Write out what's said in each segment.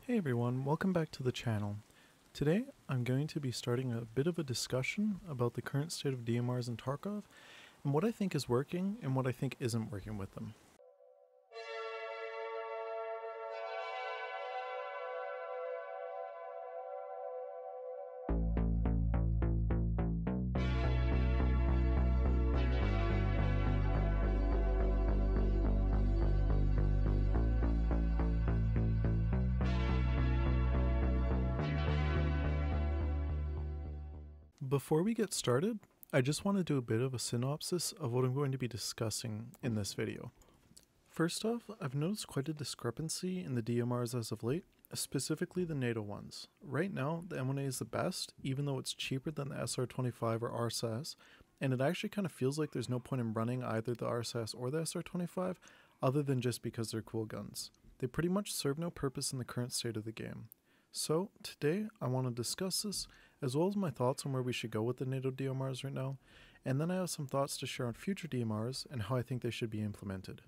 Hey everyone, welcome back to the channel. Today I'm going to be starting a bit of a discussion about the current state of DMRs in Tarkov and what I think is working and what I think isn't working with them. Before we get started, I just want to do a bit of a synopsis of what I'm going to be discussing in this video. First off, I've noticed quite a discrepancy in the DMRs as of late, specifically the NATO ones. Right now, the M1A is the best, even though it's cheaper than the SR25 or RSASS, and it actually kind of feels like there's no point in running either the RSASS or the SR25, other than just because they're cool guns. They pretty much serve no purpose in the current state of the game. So, today I want to discuss this, as well as my thoughts on where we should go with the NATO DMRs right now, and then I have some thoughts to share on future DMRs and how I think they should be implemented.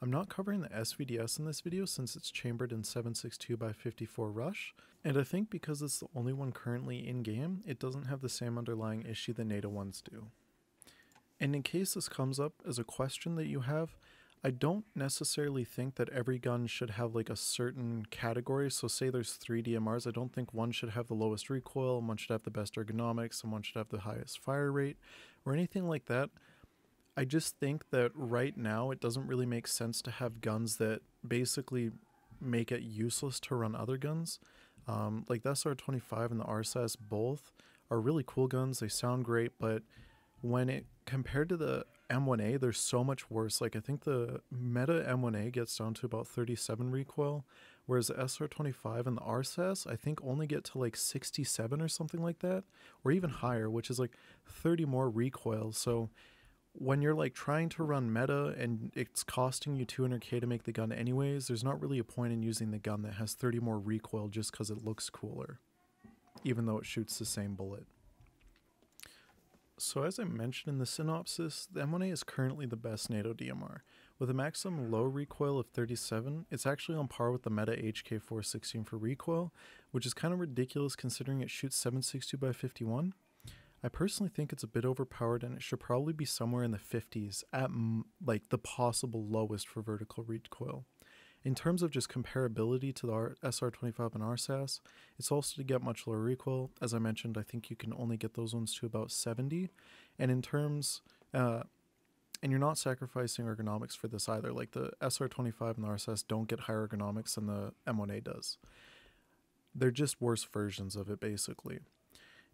I'm not covering the SVDS in this video since it's chambered in 7.62x54 Rush, and I think because it's the only one currently in-game, it doesn't have the same underlying issue the NATO ones do. And in case this comes up as a question that you have, I don't necessarily think that every gun should have like a certain category. So say there's 3 DMRs, I don't think one should have the lowest recoil, one should have the best ergonomics, and one should have the highest fire rate, or anything like that. I just think that right now it doesn't really make sense to have guns that basically make it useless to run other guns. Like the SR25 and the RSASS both are really cool guns, they sound great, but when it compared to the M1A, they're so much worse. Like I think the meta M1A gets down to about 37 recoil, whereas the SR25 and the RSASS I think only get to like 67 or something like that, or even higher, which is like 30 more recoil. So when you're like trying to run meta and it's costing you 200k to make the gun anyways, there's not really a point in using the gun that has 30 more recoil just because it looks cooler, even though it shoots the same bullet. So as I mentioned in the synopsis, the M1A is currently the best NATO DMR. With a maximum low recoil of 37, it's actually on par with the meta HK416 for recoil, which is kind of ridiculous considering it shoots 7.62x51. I personally think it's a bit overpowered and it should probably be somewhere in the 50s at like the possible lowest for vertical recoil. In terms of just comparability to the SR25 and RSASS, it's also to get much lower recoil. As I mentioned, I think you can only get those ones to about 70. And in terms, and you're not sacrificing ergonomics for this either. Like the SR25 and the RSASS don't get higher ergonomics than the M1A does. They're just worse versions of it, basically.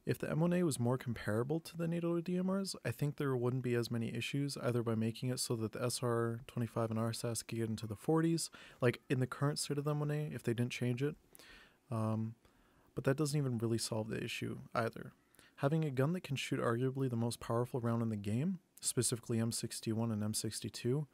If the M1A was more comparable to the NATO DMRs, I think there wouldn't be as many issues, either by making it so that the SR25 and RSASS could get into the 40s, like in the current state of the M1A, if they didn't change it. But that doesn't even really solve the issue either. Having a gun that can shoot arguably the most powerful round in the game, specifically M61 and M62,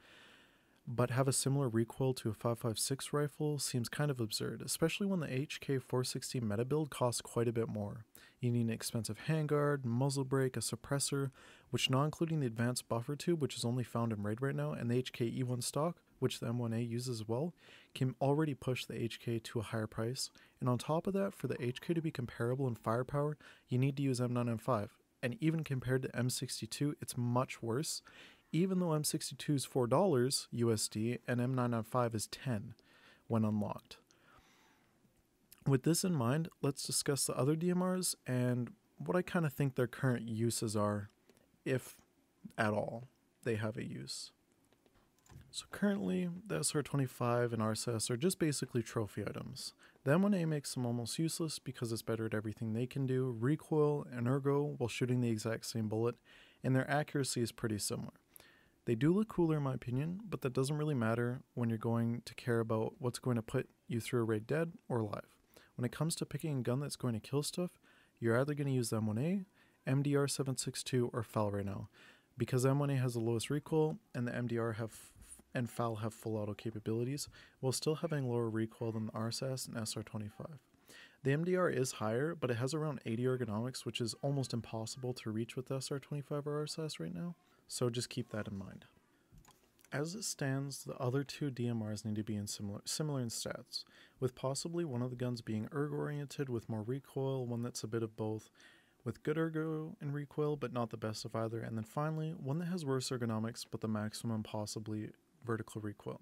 but have a similar recoil to a 5.56 rifle seems kind of absurd, especially when the HK416 meta build costs quite a bit more. You need an expensive handguard, muzzle brake, a suppressor, which not including the advanced buffer tube, which is only found in raid right now, and the HK-E1 stock, which the M1A uses as well, can already push the HK to a higher price. And on top of that, for the HK to be comparable in firepower, you need to use M9 M5. And even compared to M62, it's much worse, even though M62 is $4 USD and M995 is $10 when unlocked. With this in mind, let's discuss the other DMRs and what I kind of think their current uses are, if at all they have a use. So currently, the SR25 and RSASS are just basically trophy items. The M1A makes them almost useless because it's better at everything they can do, recoil and ergo while shooting the exact same bullet, and their accuracy is pretty similar. They do look cooler in my opinion, but that doesn't really matter when you're going to care about what's going to put you through a raid dead or alive. When it comes to picking a gun that's going to kill stuff, you're either going to use the M1A, MDR 7.62, or FAL right now, because M1A has the lowest recoil and the MDR and FAL have full auto capabilities, while still having lower recoil than the RSASS and SR25. The MDR is higher, but it has around 80 ergonomics, which is almost impossible to reach with the SR25 or RSASS right now, so just keep that in mind. As it stands, the other two DMRs need to be in similar in stats, with possibly one of the guns being ergo-oriented with more recoil, one that's a bit of both, with good ergo and recoil but not the best of either, and then finally one that has worse ergonomics but the maximum possible vertical recoil.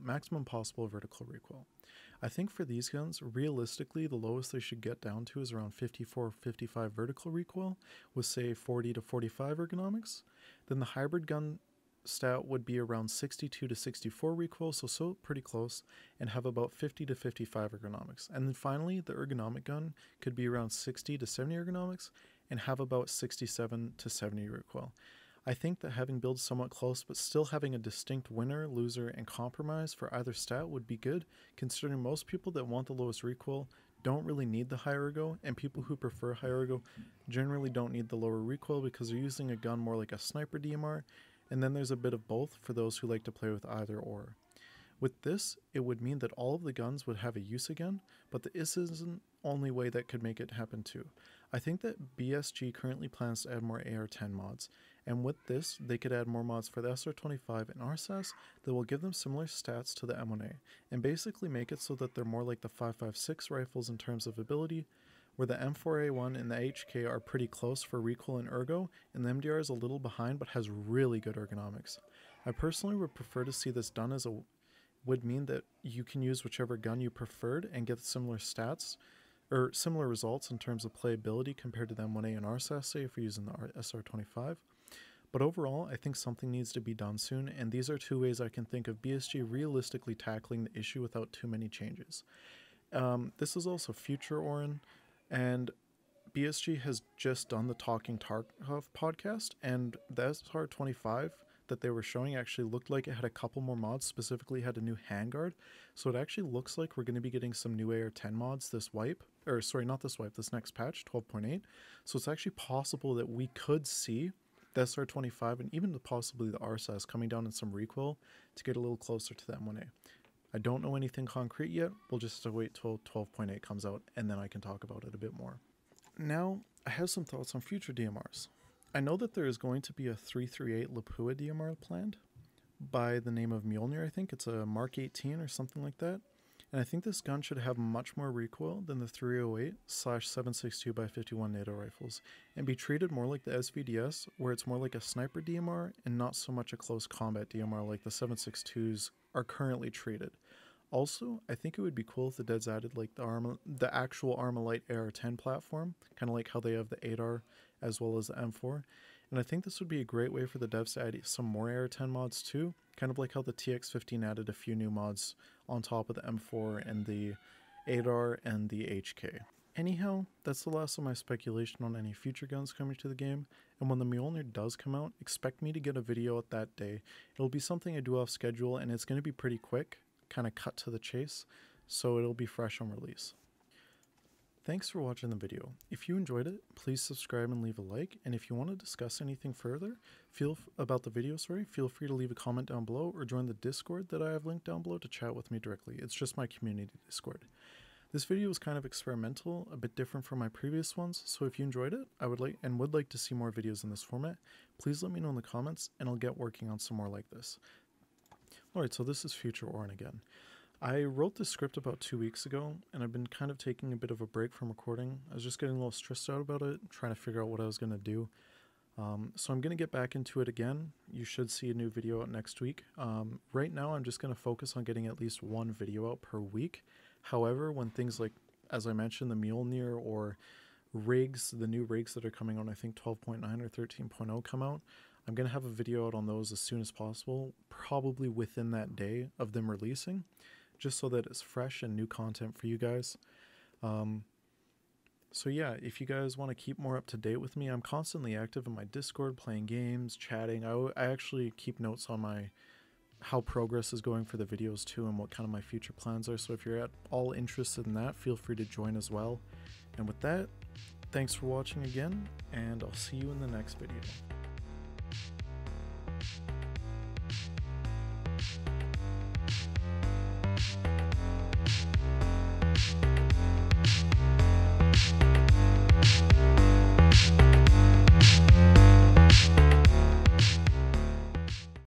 I think for these guns, realistically, the lowest they should get down to is around 54-55 vertical recoil with say 40 to 45 ergonomics. Then the hybrid gun stat would be around 62 to 64 recoil, so pretty close, and have about 50 to 55 ergonomics. And then finally, the ergonomic gun could be around 60 to 70 ergonomics and have about 67 to 70 recoil. I think that having builds somewhat close but still having a distinct winner, loser, and compromise for either stat would be good, considering most people that want the lowest recoil don't really need the high ergo, and people who prefer high ergo generally don't need the lower recoil because they're using a gun more like a sniper DMR, and then there's a bit of both for those who like to play with either or. With this, it would mean that all of the guns would have a use again, but this isn't the only way that could make it happen too. I think that BSG currently plans to add more AR-10 mods, and with this, they could add more mods for the SR25 and RSASS that will give them similar stats to the M1A, and basically make it so that they're more like the 5.56 rifles in terms of ability, where the M4A1 and the HK are pretty close for recoil and ergo, and the MDR is a little behind but has really good ergonomics. I personally would prefer to see this done as would mean that you can use whichever gun you preferred and get similar stats, or similar results in terms of playability compared to the M1A and RSASS, say if you're using the SR25. But overall, I think something needs to be done soon, and these are two ways I can think of BSG realistically tackling the issue without too many changes. This is also Future Orin, and BSG has just done the Talking Tarkov podcast, and the SR25 that they were showing actually looked like it had a couple more mods, specifically had a new handguard, so it actually looks like we're going to be getting some new AR-10 mods this this next patch, 12.8, so it's actually possible that we could see the SR25 and even possibly the RSASS coming down in some recoil to get a little closer to the M1A. I don't know anything concrete yet, we'll just have to wait till 12.8 comes out and then I can talk about it a bit more. Now, I have some thoughts on future DMRs. I know that there is going to be a 338 Lapua DMR planned by the name of Mjolnir, I think. It's a Mk18 or something like that. And I think this gun should have much more recoil than the 308/7.62x51 NATO rifles and be treated more like the SVDS, where it's more like a sniper DMR and not so much a close combat DMR like the 7.62s are currently treated. Also, I think it would be cool if the devs added like the actual Armalite AR-10 platform, kind of like how they have the 8R as well as the M4. And I think this would be a great way for the devs to add some more AR-10 mods too, kind of like how the TX15 added a few new mods on top of the M4 and the 8R and the HK. Anyhow, that's the last of my speculation on any future guns coming to the game, and when the Mjolnir does come out, expect me to get a video out that day. It'll be something I do off schedule, and it's going to be pretty quick, kind of cut to the chase, so it'll be fresh on release. Thanks for watching the video. If you enjoyed it, please subscribe and leave a like, and if you want to discuss anything further about the video, feel free to leave a comment down below or join the Discord that I have linked down below to chat with me directly. It's just my community Discord. This video was kind of experimental, a bit different from my previous ones, so if you enjoyed it, I would like to see more videos in this format, please let me know in the comments and I'll get working on some more like this. Alright, so this is Future Orin again. I wrote this script about 2 weeks ago, and I've been kind of taking a bit of a break from recording. I was just getting a little stressed out about it, trying to figure out what I was going to do. So I'm going to get back into it again. You should see a new video out next week. Right now, I'm just going to focus on getting at least one video out per week. However, when things like, as I mentioned, the Mjolnir or rigs, the new rigs that are coming on, I think 12.9 or 13.0 come out, I'm going to have a video out on those as soon as possible, probably within that day of them releasing, just so that it's fresh and new content for you guys. So yeah, if you guys want to keep more up to date with me, I'm constantly active in my Discord, playing games, chatting. I actually keep notes on how progress is going for the videos too, and what kind of my future plans are. So if you're at all interested in that, feel free to join as well. And with that, thanks for watching again, and I'll see you in the next video.